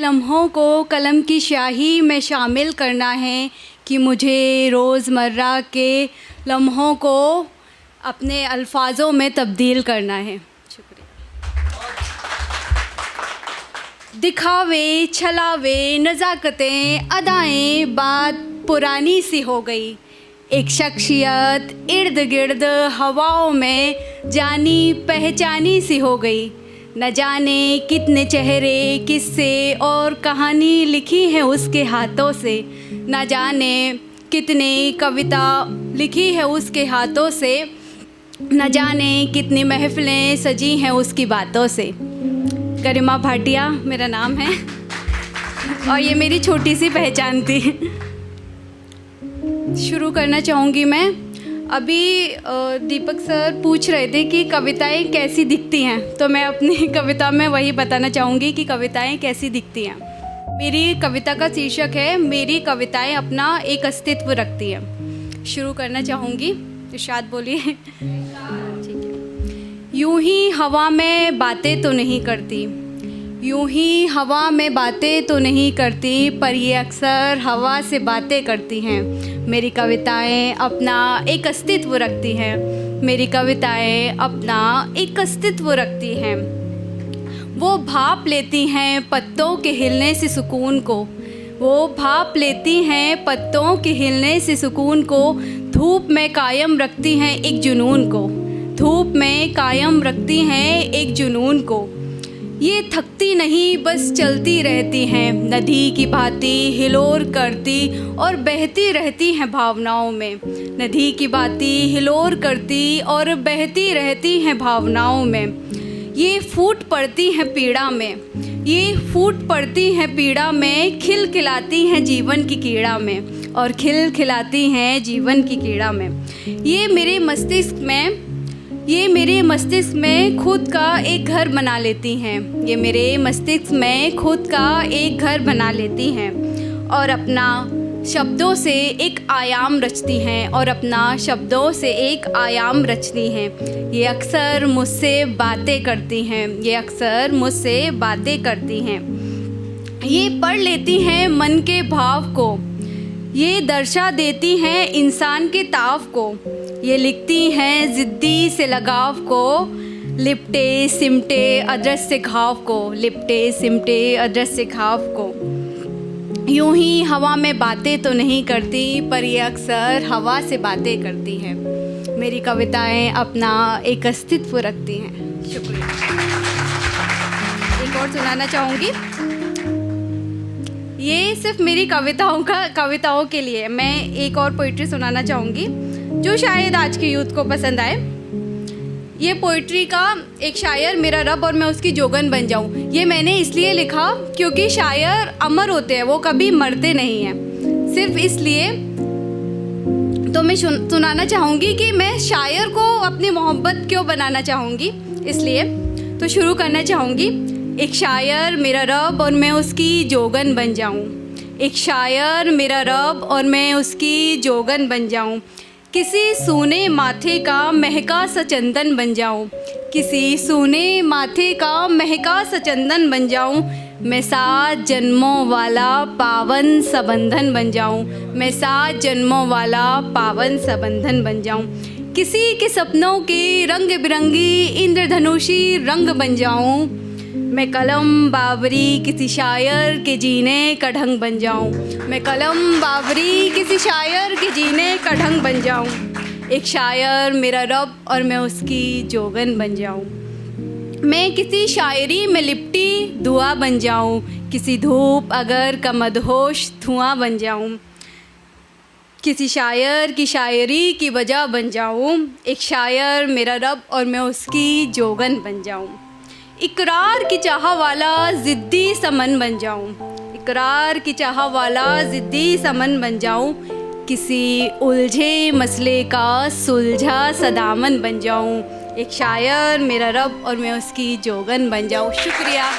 लम्हों को कलम की स्याही में शामिल करना है कि मुझे रोज़मर्रा के लम्हों को अपने अल्फाजों में तब्दील करना है। शुक्रिया। दिखावे, छलावे, नज़ाकतें, अदाएं, बात पुरानी सी हो गई। एक शख्सियत इर्द गिर्द हवाओं में जानी पहचानी सी हो गई। न जाने कितने चेहरे, किस्से और कहानी लिखी है उसके हाथों से। न जाने कितनी कविता लिखी है उसके हाथों से। न जाने कितनी महफ़िलें सजी हैं उसकी बातों से। गरिमा भाटिया मेरा नाम है और ये मेरी छोटी सी पहचान थी। शुरू करना चाहूँगी मैं। अभी दीपक सर पूछ रहे थे कि कविताएं कैसी दिखती हैं, तो मैं अपनी कविता में वही बताना चाहूँगी कि कविताएं कैसी दिखती हैं। मेरी कविता का शीर्षक है मेरी कविताएं अपना एक अस्तित्व रखती हैं। शुरू करना चाहूँगी। इरशाद बोलिए। ठीक है। यूं ही हवा में बातें तो नहीं करती, यूं ही हवा में बातें तो नहीं करती, पर ये अक्सर हवा से बातें करती हैं। मेरी कविताएं अपना एक अस्तित्व रखती हैं। मेरी कविताएं अपना एक अस्तित्व रखती हैं। वो भाप लेती हैं पत्तों के हिलने से सुकून को। वो भाप लेती हैं पत्तों के हिलने से सुकून को। धूप में कायम रखती हैं एक जुनून को। धूप में कायम रखती हैं एक जुनून को। ये थकती नहीं बस चलती रहती हैं, नदी की भांति हिलोर करती और बहती रहती हैं भावनाओं में। नदी की भांति हिलोर करती और बहती रहती हैं भावनाओं में। ये फूट पड़ती हैं पीड़ा में, ये फूट पड़ती हैं पीड़ा में, खिलखिलाती हैं जीवन की कीड़ा में और खिलखिलाती हैं जीवन की कीड़ा में। ये मेरे मस्तिष्क में खुद का एक घर बना लेती हैं। ये मेरे मस्तिष्क में खुद का एक घर बना लेती हैं और अपना शब्दों से एक आयाम रचती हैं और अपना शब्दों से एक आयाम रचती हैं। ये अक्सर मुझसे बातें करती हैं, ये अक्सर मुझसे बातें करती हैं। ये पढ़ लेती हैं मन के भाव को, ये दर्शा देती हैं इंसान के ताव को। ये लिखती हैं ज़िद्दी से लगाव को, लिपटे सिमटे अदृश्य घाव को, लिपटे सिमटे अदृश्य घाव को। यूं ही हवा में बातें तो नहीं करती, पर ये अक्सर हवा से बातें करती हैं। मेरी कविताएं अपना एक अस्तित्व रखती हैं। शुक्रिया। एक और सुनाना चाहूँगी। ये सिर्फ मेरी कविताओं के लिए। मैं एक और पोइट्री सुनाना चाहूँगी जो शायद आज के यूथ को पसंद आए। ये पोइट्री का एक शायर मेरा रब और मैं उसकी जोगन बन जाऊँ। ये मैंने इसलिए लिखा क्योंकि शायर अमर होते हैं, वो कभी मरते नहीं हैं। सिर्फ इसलिए तो मैं सुनाना चाहूँगी कि मैं शायर को अपनी मोहब्बत क्यों बनाना चाहूँगी, इसलिए तो शुरू करना चाहूँगी। एक शायर मेरा रब और मैं उसकी जोगन बन जाऊँ। एक शायर मेरा रब और मैं उसकी जोगन बन जाऊँ। किसी सूने माथे का महका सा चंदन बन जाऊँ। किसी सूने माथे का महका सा चंदन बन जाऊँ। मैं 7 जन्मों वाला पावन सा बंधन बन जाऊँ। मैं 7 जन्मों वाला पावन सा बंधन बन जाऊँ। किसी के सपनों के रंग बिरंगी इंद्रधनुषी रंग बन जाऊँ। मैं कलम बावरी किसी शायर के जीने का ढंग बन जाऊँ। मैं कलम बावरी किसी शायर के जीने का ढंग बन जाऊँ। एक शायर मेरा रब और मैं उसकी जोगन बन जाऊँ। मैं किसी शायरी में लिपटी दुआ बन जाऊँ। किसी धूप अगर का मदहोश धुआं बन जाऊँ। किसी शायर की शायरी की वजह बन जाऊँ। एक शायर मेरा रब और मैं उसकी जोगन बन जाऊँ। इकरार की चाह वाला ज़िद्दी समन बन जाऊँ। इकरार की चाह वाला ज़िद्दी समन बन जाऊँ। किसी उलझे मसले का सुलझा सदामन बन जाऊँ। एक शायर मेरा रब और मैं उसकी जोगन बन जाऊँ। शुक्रिया।